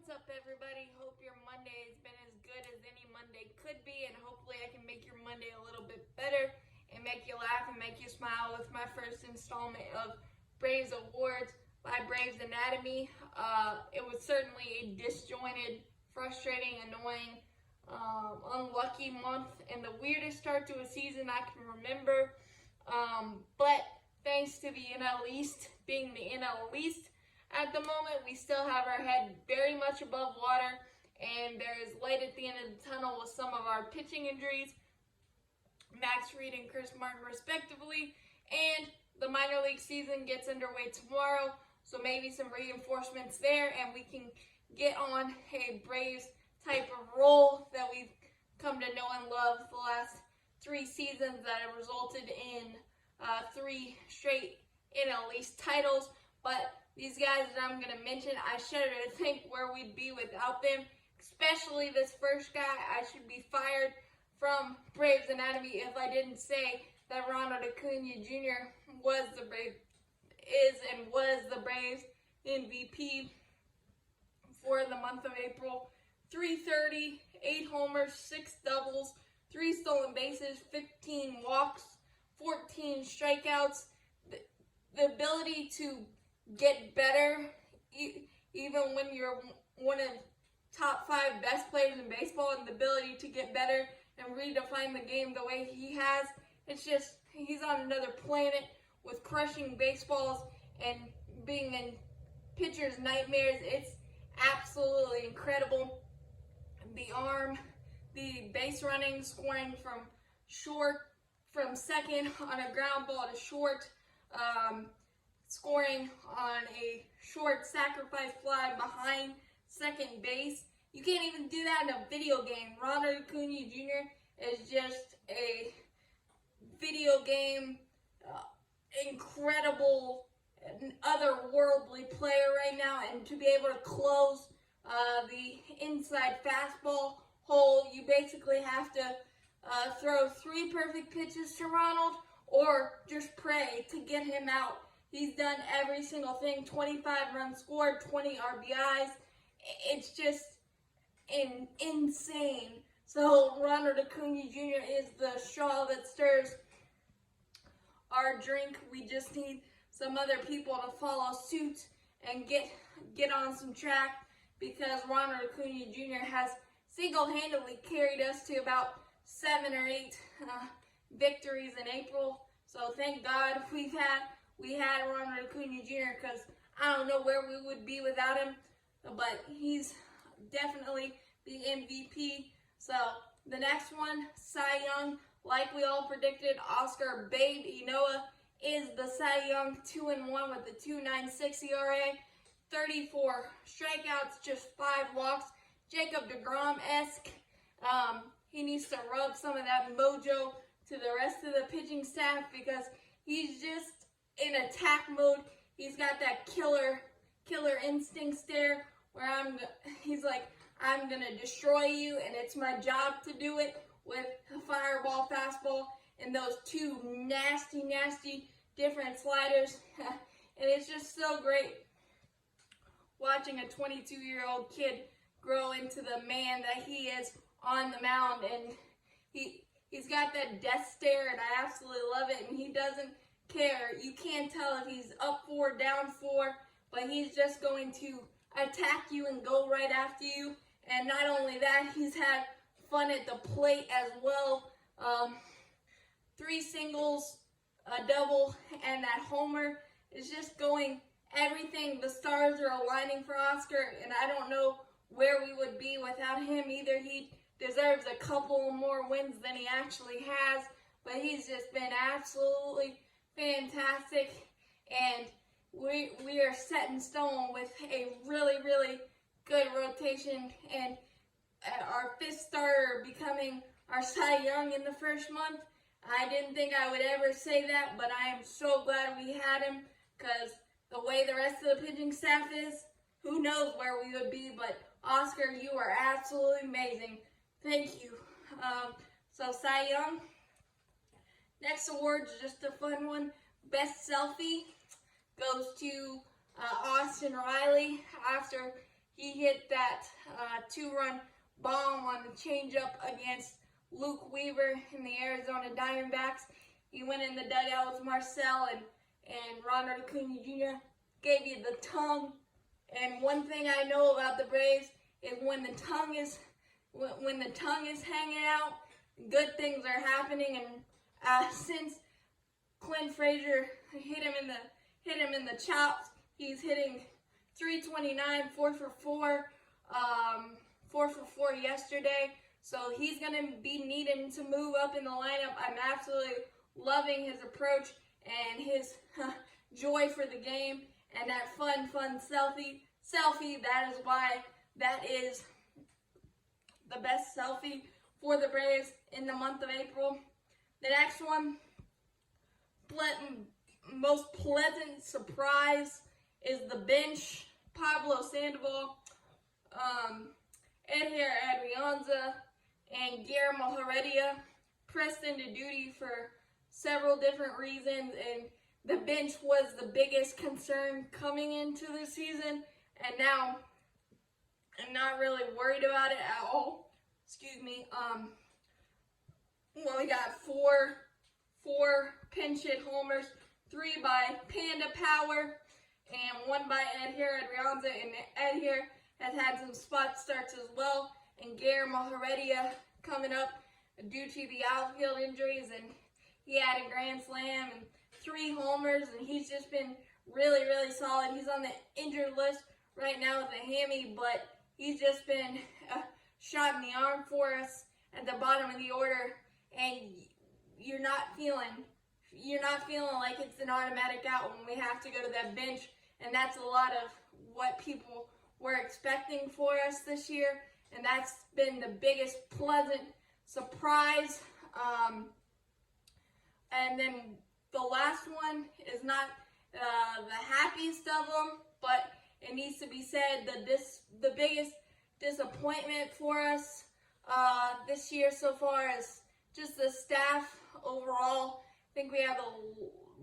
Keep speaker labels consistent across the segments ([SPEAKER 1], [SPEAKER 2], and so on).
[SPEAKER 1] What's up, everybody? Hope your Monday has been as good as any Monday could be, and hopefully I can make your Monday a little bit better and make you laugh and make you smile with my first installment of Braves Awards by Braves Anatomy. It was certainly a disjointed, frustrating, annoying, unlucky month and the weirdest start to a season I can remember. But thanks to the NL East being the NL East, at the moment, we still have our head very much above water, and there is light at the end of the tunnel with some of our pitching injuries, Max Fried and Chris Martin respectively, and the minor league season gets underway tomorrow, so maybe some reinforcements there, and we can get on a Braves type of role that we've come to know and love the last 3 seasons that have resulted in 3 straight NL East titles. But these guys that I'm going to mention, I shudder to think where we'd be without them, especially this first guy. I should be fired from Braves Anatomy if I didn't say that Ronald Acuna Jr. was the Braves MVP for the month of April. 330, 8 homers, 6 doubles, 3 stolen bases, 15 walks, 14 strikeouts. The ability to get better, even when you're one of the top 5 best players in baseball, and the ability to get better and redefine the game the way he has. It's just, he's on another planet with crushing baseballs and being in pitchers' nightmares. It's absolutely incredible. The arm, the base running, scoring from second on a ground ball to short, scoring on a short sacrifice fly behind second base. You can't even do that in a video game. Ronald Acuna Jr. is just a video game, incredible, otherworldly player right now. And to be able to close the inside fastball hole, you basically have to throw 3 perfect pitches to Ronald or just pray to get him out. He's done every single thing, 25 runs scored, 20 RBIs. It's just insane. So Ronald Acuna Jr. is the straw that stirs our drink. We just need some other people to follow suit and get on some track, because Ronald Acuna Jr. has single-handedly carried us to about 7 or 8 victories in April. So thank God we had Ronald Acuna Jr., because I don't know where we would be without him, but he's definitely the MVP. So the next one, Cy Young, like we all predicted, Oscar Babe Inoa is the Cy Young, 2-1 with a 2.96 ERA, 34 strikeouts, just 5 walks. Jacob deGrom-esque. He needs to rub some of that mojo to the rest of the pitching staff, because he's just in attack mode. He's got that killer instincts there, where he's like, I'm gonna destroy you, and it's my job to do it with a fireball fastball and those 2 nasty different sliders. And it's just so great watching a 22-year-old kid grow into the man that he is on the mound. And he's got that death stare, and I absolutely love it, and he doesn't care. You can't tell if he's up 4, down 4, but he's just going to attack you and go right after you. And not only that, he's had fun at the plate as well. 3 singles, a double, and that homer is just going everything. The stars are aligning for Oscar, and I don't know where we would be without him. Either he deserves a couple more wins than he actually has, but he's just been absolutely fantastic, and we are set in stone with a really good rotation, and our 5th starter becoming our Cy Young in the first month. I didn't think I would ever say that, but I am so glad we had him, because the way the rest of the pitching staff is, who knows where we would be. But Oscar, you are absolutely amazing. Thank you. So Cy Young. Next award is just a fun one. Best selfie goes to Austin Riley after he hit that 2-run bomb on the changeup against Luke Weaver in the Arizona Diamondbacks. He went in the dugout with Marcell and Ronald Acuna Jr. gave you the tongue. And one thing I know about the Braves is when the tongue is hanging out, good things are happening. And since Clint Frazier hit him in the chops, he's hitting .329, 4 for 4, 4 for 4 yesterday. So he's going to be needing to move up in the lineup. I'm absolutely loving his approach and his joy for the game and that fun selfie. That is why that is the best selfie for the Braves in the month of April. The next one, most pleasant surprise is the bench. Pablo Sandoval, Edhier Adrianza, and Guillermo Heredia pressed into duty for several different reasons, and the bench was the biggest concern coming into the season, and now I'm not really worried about it at all. Excuse me. Well, we got four pinch hit homers, 3 by Panda Power, and 1 by Edhier Adrianza, and Edhier has had some spot starts as well, and Guillermo Heredia coming up due to the outfield injuries, and he had a grand slam and 3 homers, and he's just been really solid. He's on the injured list right now with a hammy, but he's just been shot in the arm for us at the bottom of the order, and you're not feeling like it's an automatic out when we have to go to that bench, and that's a lot of what people were expecting for us this year, and that's been the biggest pleasant surprise. And then the last one is not the happiest of them, but it needs to be said that the biggest disappointment for us this year so far is just the staff overall. I think we have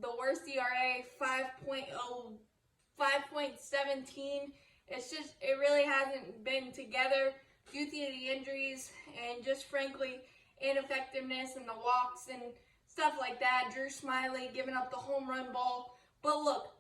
[SPEAKER 1] the worst ERA, 5.17. It really hasn't been together due to the injuries and just frankly ineffectiveness and the walks and stuff like that. Drew Smiley giving up the home run ball. But look,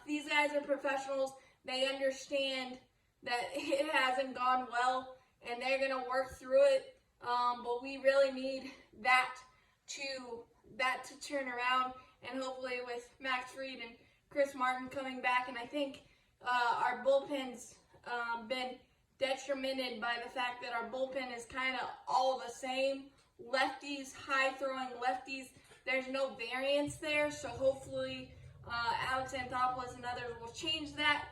[SPEAKER 1] these guys are professionals. They understand that it hasn't gone well and they're going to work through it. But we really need that to turn around, and hopefully with Max Fried and Chris Martin coming back, and I think our bullpen's been detrimented by the fact that our bullpen is kind of all the same. Lefties, high-throwing lefties. There's no variance there, so hopefully Alex Anthopoulos and others will change that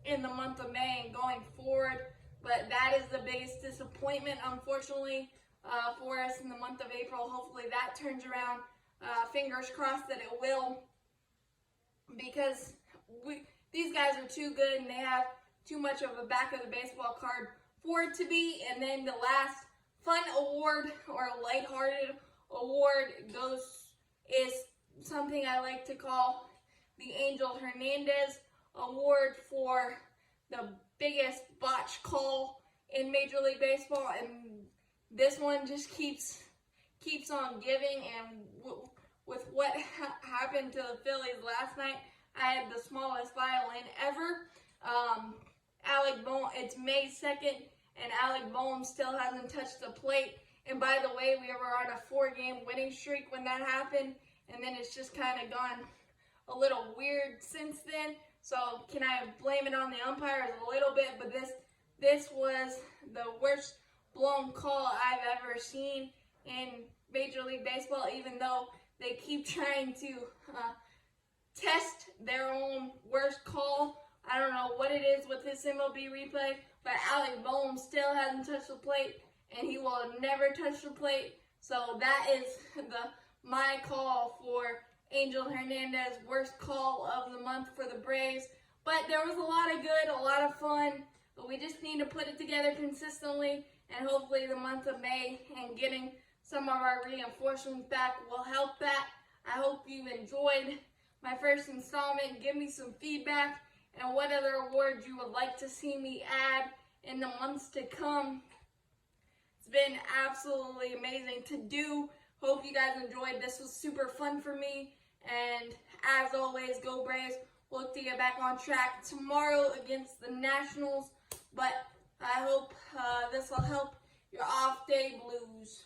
[SPEAKER 1] in the month of May and going forward. But that is the biggest disappointment, unfortunately, for us in the month of April. Hopefully that turns around. Fingers crossed that it will, because these guys are too good and they have too much of a back of the baseball card for it to be. And then the last fun award or lighthearted award is something I like to call the Angel Hernandez Award for the biggest botch call in Major League Baseball, and this one just keeps on giving. And with what happened to the Phillies last night, I had the smallest violin ever. Alec Bohm, it's May 2nd, and Alec Bohm still hasn't touched the plate. And by the way, we were on a 4-game winning streak when that happened, and then it's just kind of gone a little weird since then. So can I blame it on the umpires a little bit? But this was the worst blown call I've ever seen in Major League Baseball, even though they keep trying to test their own worst call. I don't know what it is with this MLB replay, but Alec Bohm still hasn't touched the plate, and he will never touch the plate. So that is my call for Angel Hernandez, worst call of the month for the Braves. But there was a lot of good, a lot of fun, but we just need to put it together consistently, and hopefully the month of May and getting some of our reinforcements back will help that. I hope you enjoyed my first installment. Give me some feedback and what other awards you would like to see me add in the months to come. It's been absolutely amazing to do. Hope you guys enjoyed. This was super fun for me. And as always, go Braves. Look to get back on track tomorrow against the Nationals. But I hope this will help your off day blues.